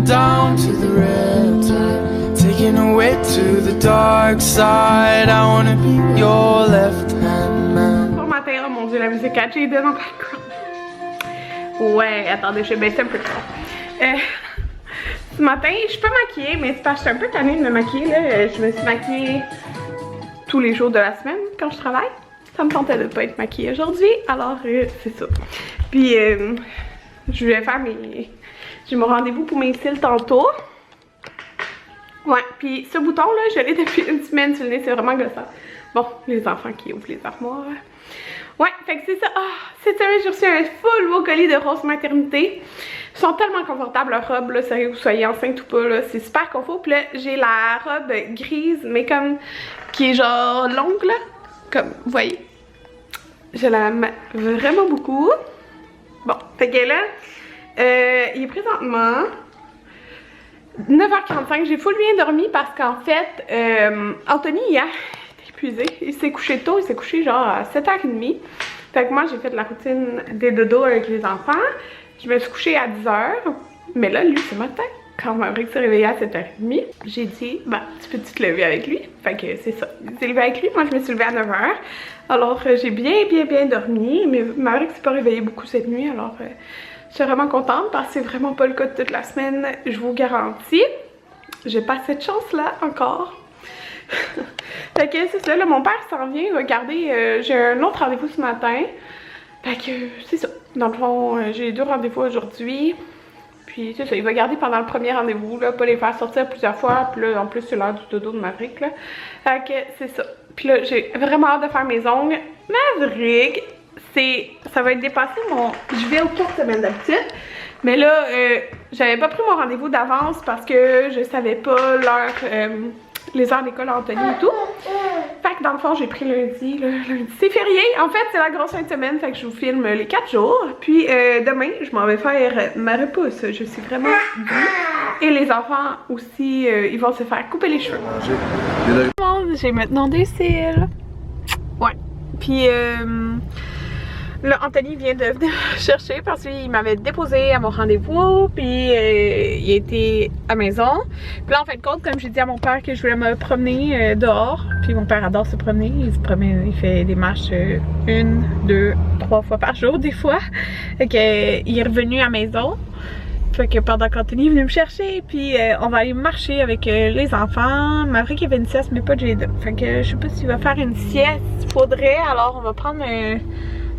down to the riptide, taking away to the dark side. I wanna be your left hand man. Bon matin, oh mon dieu, la musique a Jaden en background. Ouais, attendez, je vais baisser un peu le son. Ce matin, je suis pas maquillée, mais c'est parce que je suis un peu tannée de me maquiller. Là. Je me suis maquillée tous les jours de la semaine quand je travaille. Ça me tentait de pas être maquillée aujourd'hui, alors c'est ça. Puis, je vais faire mes... J'ai mon rendez-vous pour mes cils tantôt. Ouais, puis ce bouton là, je l'ai depuis une semaine sur le nez, c'est vraiment gossant. Bon, les enfants qui ouvrent les armoires. Ouais, fait que c'est ça. Cette semaine, j'ai reçu un full beau colis de Rose Maternité. Ils sont tellement confortables, leurs robes, là, sérieux, que vous soyez enceinte ou pas, là, c'est super confort. Puis là, j'ai la robe grise, mais comme, qui est genre longue, là. Comme, vous voyez. Je l'aime vraiment beaucoup. Bon, fait que là, il est présentement 9h45. J'ai full bien dormi parce qu'en fait, Anthony, hier, était épuisé. Il s'est couché tôt, il s'est couché genre à 7h30. Fait que moi, j'ai fait la routine des dodos avec les enfants. Je me suis couchée à 10h. Mais là, lui, ce matin, quand Maverick s'est réveillé à 7h30, j'ai dit, bah, tu peux te lever avec lui? Fait que c'est ça. Il s'est levé avec lui, moi je me suis levée à 9h. Alors, j'ai bien dormi. Mais Maverick s'est pas réveillé beaucoup cette nuit, alors... je suis vraiment contente parce que c'est vraiment pas le cas de toute la semaine, je vous garantis. J'ai pas cette chance-là encore. Fait que c'est ça, là, mon père s'en vient regarder. J'ai un autre rendez-vous ce matin. Fait que c'est ça. Dans le fond, j'ai 2 rendez-vous aujourd'hui. Puis c'est ça, il va garder pendant le premier rendez-vous, là, pas les faire sortir plusieurs fois. Puis là, en plus, c'est l'heure du dodo de Maverick, là. Fait que c'est ça. Puis là, j'ai vraiment hâte de faire mes ongles. Maverick, ça va être dépassé mon... Je vais aux 4 semaines d'habitude. Mais là, j'avais pas pris mon rendez-vous d'avance parce que je savais pas l'heure, les heures d'école à Anthony et tout. Fait que dans le fond, j'ai pris lundi. Lundi, c'est férié. En fait, c'est la grosse fin de semaine. Fait que je vous filme les 4 jours. Puis demain, je m'en vais faire ma repousse. Je suis vraiment due. Et les enfants aussi, ils vont se faire couper les cheveux. J'ai maintenant des cils. Ouais. Puis... là, Anthony vient de venir me chercher parce qu'il m'avait déposé à mon rendez-vous, puis il était à la maison. Puis là, en fin de compte, comme j'ai dit à mon père que je voulais me promener dehors, puis mon père adore se promener, il fait des marches 1, 2, 3 fois par jour des fois. Fait que, il est revenu à la maison. Fait que pendant qu'Anthony est venu me chercher, puis on va aller marcher avec les enfants. Maverick il avait une sieste, mais pas Jaden. Fait que je sais pas s'il va faire une sieste, faudrait, alors on va prendre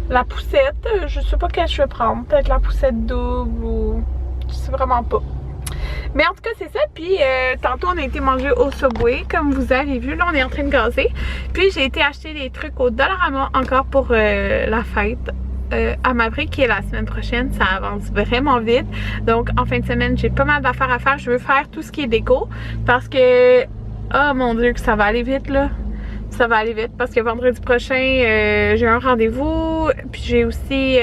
la poussette, je sais pas quelle je vais prendre, peut-être la poussette double ou... je sais vraiment pas. Mais en tout cas c'est ça, puis tantôt on a été manger au Subway, comme vous avez vu, là on est en train de gazer. Puis j'ai été acheter des trucs au Dollarama encore pour la fête à Maverick qui est la semaine prochaine, ça avance vraiment vite. Donc en fin de semaine j'ai pas mal d'affaires à faire, je veux faire tout ce qui est déco parce que, oh mon dieu que ça va aller vite là. Ça va aller vite parce que vendredi prochain, j'ai un rendez-vous. Puis j'ai aussi,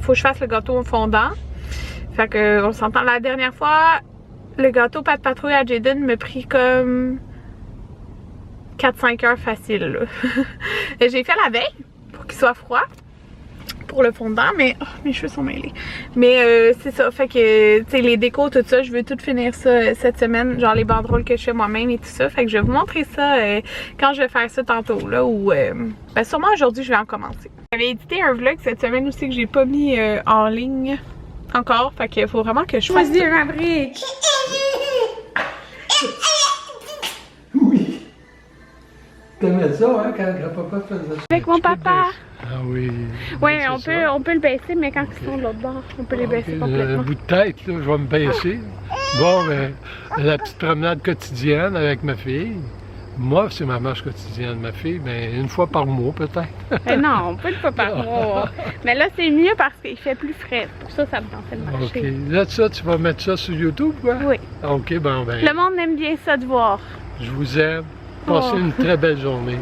faut que je fasse le gâteau fondant. Fait que on s'entend, la dernière fois, le gâteau pâte patrouille à Jaden me pris comme 4-5 heures facile. J'ai fait la veille pour qu'il soit froid. Pour le fondant, mais oh, mes cheveux sont mêlés. Mais c'est ça, fait que tu sais les décos, tout ça, je veux tout finir ça cette semaine, genre les banderoles que je fais moi-même et tout ça. Fait que je vais vous montrer ça quand je vais faire ça tantôt là, ou ben, sûrement aujourd'hui je vais en commencer. J'avais édité un vlog cette semaine aussi que j'ai pas mis en ligne encore, fait qu'il faut vraiment que je fasse ça. Maverick! Oui! T'aimais ça, hein, quand papa faisait ça? Avec mon papa! Ah oui. Ouais, on peut le baisser, mais quand ils sont de l'autre bord, on peut les baisser complètement. Le bout de tête, là, je vais me baisser. Bon, ben, la petite promenade quotidienne avec ma fille. Moi, c'est ma marche quotidienne. Ma fille, ben, une fois par mois, peut-être. Non, pas une fois par mois. Mais là, c'est mieux parce qu'il fait plus frais. Pour ça, ça me tentait de marcher. OK. Là, ça, tu vas mettre ça sur YouTube, quoi? Oui. OK, ben. Le monde aime bien ça de voir. Je vous aime. Passez une très belle journée.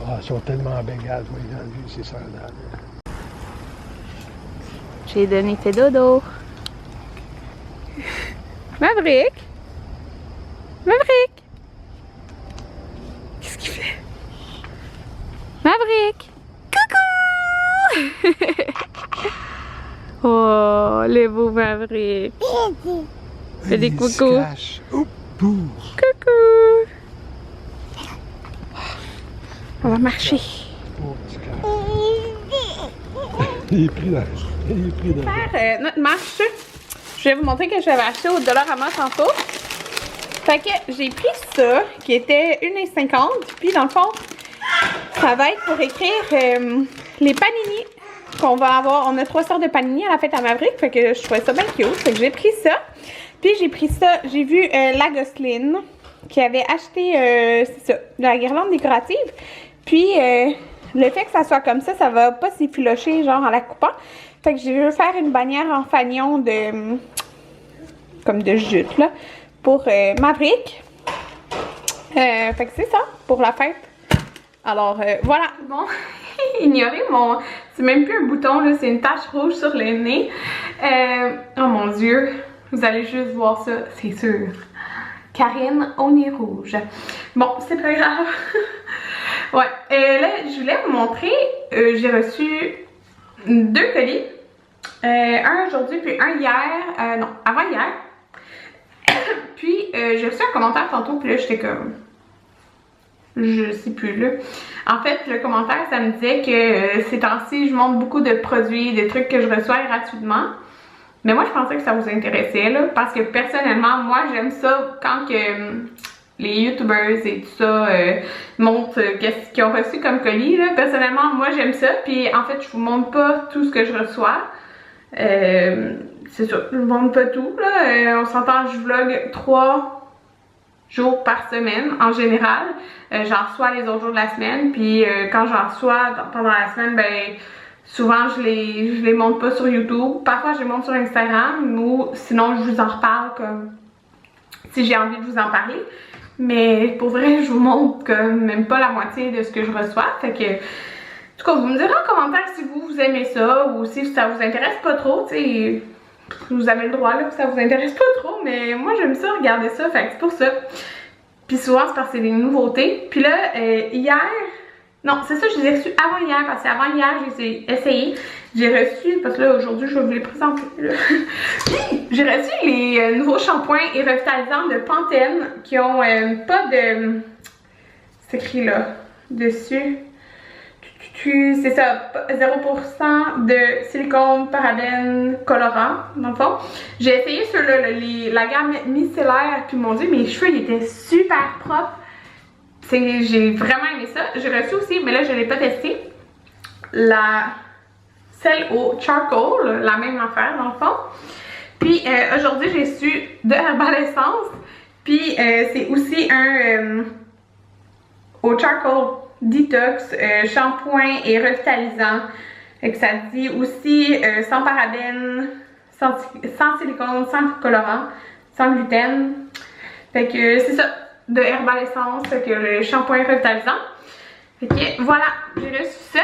Ah, ils sont tellement bégales, oui, dans le c'est sandales. J'ai donné tes dodo. Maverick? Maverick? Qu'est-ce qu'il fait? Maverick? Coucou! Oh, les beaux Maverick. Fais des coucou. Coucou. On va marcher. Il est pris dans Faire notre marche, je vais vous montrer que j'avais acheté au Dollarama tantôt. Fait que j'ai pris ça, qui était 1,50 $, puis dans le fond, ça va être pour écrire les panini qu'on va avoir. On a 3 sortes de panini à la fête à Maverick, fait que je trouvais ça bien cute. Fait que j'ai pris ça. Puis j'ai pris ça, j'ai vu la Gosseline qui avait acheté, c'est ça, de la guirlande décorative. Puis le fait que ça soit comme ça va pas s'effilocher genre en la coupant. Fait que j'ai voulu faire une bannière en fanion de, comme de jute là, pour Maverick. Fait que c'est ça, pour la fête. Alors voilà. Bon, ignorez mon, c'est même plus un bouton là, c'est une tache rouge sur le nez. Oh mon Dieu, vous allez juste voir ça, c'est sûr. Karine au nez rouge. Bon, c'est pas grave. Ouais, là, je voulais vous montrer, j'ai reçu 2 colis. Un aujourd'hui, puis un hier, non, avant hier. Puis, j'ai reçu un commentaire tantôt, puis là, j'étais comme... Je sais plus, là. En fait, le commentaire, ça me disait que ces temps-ci, je montre beaucoup de produits, des trucs que je reçois gratuitement. Mais moi, je pensais que ça vous intéressait, là, parce que personnellement, moi, j'aime ça quand que les youtubers et tout ça montrent qu'est-ce qu'ils ont reçu comme colis, là. Personnellement, moi, j'aime ça, puis en fait, je vous montre pas tout ce que je reçois. C'est sûr, je vous montre pas tout, là. On s'entend, je vlog 3 jours par semaine, en général. J'en reçois les autres jours de la semaine, puis quand j'en reçois pendant la semaine, ben... souvent, je les montre pas sur YouTube. Parfois, je les montre sur Instagram ou sinon, je vous en reparle comme si j'ai envie de vous en parler. Mais pour vrai, je vous montre comme même pas la moitié de ce que je reçois. Fait que, en tout cas, vous me direz en commentaire si vous aimez ça ou si ça vous intéresse pas trop. Tu sais, vous avez le droit là que ça vous intéresse pas trop. Mais moi, j'aime ça, regarder ça. Fait que c'est pour ça. Puis souvent, c'est parce que c'est des nouveautés. Puis là, hier... Non, c'est ça, je les ai reçus avant hier, parce qu'avant hier, j'ai essayé. J'ai reçu, parce que là, aujourd'hui, je vais vous les présenter. J'ai reçu les nouveaux shampoings et revitalisants de Pantene qui ont pas de... C'est écrit là, dessus. C'est ça, 0% de silicone, parabène, colorant, dans le fond. J'ai essayé ceux-là, la gamme micellaire, puis mon Dieu, mes cheveux, ils étaient super propres. J'ai vraiment aimé ça. J'ai reçu aussi, mais là je ne l'ai pas testé, celle au charcoal, la même affaire dans le fond. Puis aujourd'hui j'ai reçu de Herbal Essence. Puis c'est aussi un au charcoal detox, shampoing et revitalisant. Et que ça dit aussi sans parabènes, sans silicone, sans colorant, sans gluten. Fait que c'est ça. De Herbal Essence, que le shampoing revitalisant. Fait que voilà, j'ai reçu ça.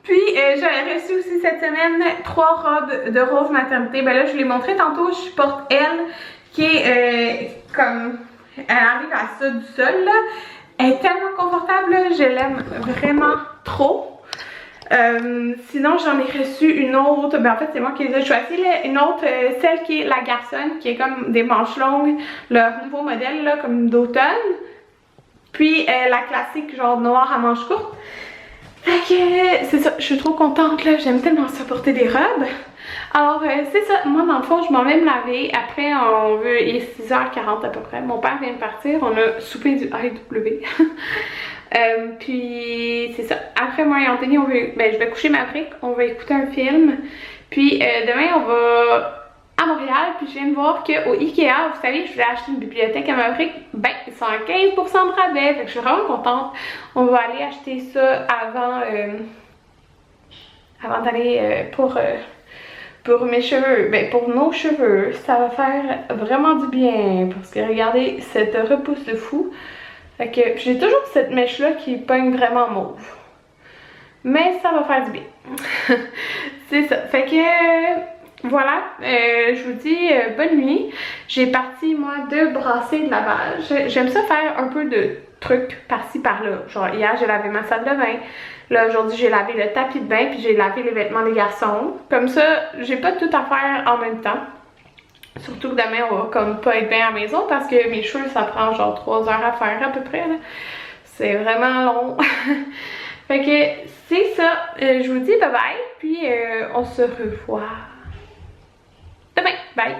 Puis j'avais reçu aussi cette semaine 3 robes de rose maternité. Ben là, je l'ai montré tantôt, je porte elle, qui est comme... Elle arrive à ça du sol, là. Elle est tellement confortable, là. Je l'aime vraiment trop. Sinon, j'en ai reçu une autre. Ben en fait, c'est moi qui les ai choisies, là. Une autre, celle qui est la garçonne, qui est comme des manches longues. Leur nouveau modèle, là, comme d'automne. Puis la classique, genre noire à manches courtes. Fait que c'est ça, je suis trop contente, là. J'aime tellement ça porter des robes. Alors, c'est ça. Moi, dans le fond, je m'en vais me laver. Après, il est 6h40 à peu près. Mon père vient de partir. On a soupé du AEW. Puis c'est ça. Après moi et Anthony, je vais coucher Maverick, on va écouter un film. Puis demain on va à Montréal. Puis je viens de voir qu'au Ikea, vous savez, je voulais acheter une bibliothèque à Maverick. Ben, ils sont à 15% de rabais. Fait que je suis vraiment contente. On va aller acheter ça avant d'aller pour mes cheveux. Ben, pour nos cheveux, ça va faire vraiment du bien. Parce que regardez, cette repousse de fou. Fait que j'ai toujours cette mèche-là qui pogne vraiment mauve. Mais ça va faire du bien. C'est ça. Fait que voilà. Je vous dis bonne nuit. J'ai parti moi de brasser de lavage. J'aime ça faire un peu de trucs par-ci par-là. Genre hier j'ai lavé ma salle de bain. Là, aujourd'hui, j'ai lavé le tapis de bain puis j'ai lavé les vêtements des garçons. Comme ça, j'ai pas tout à faire en même temps. Surtout que demain, on va comme pas être bien à la maison parce que mes cheveux, ça prend genre 3 heures à faire à peu près. C'est vraiment long. Fait que c'est ça. Je vous dis bye bye. Puis on se revoit demain. Bye!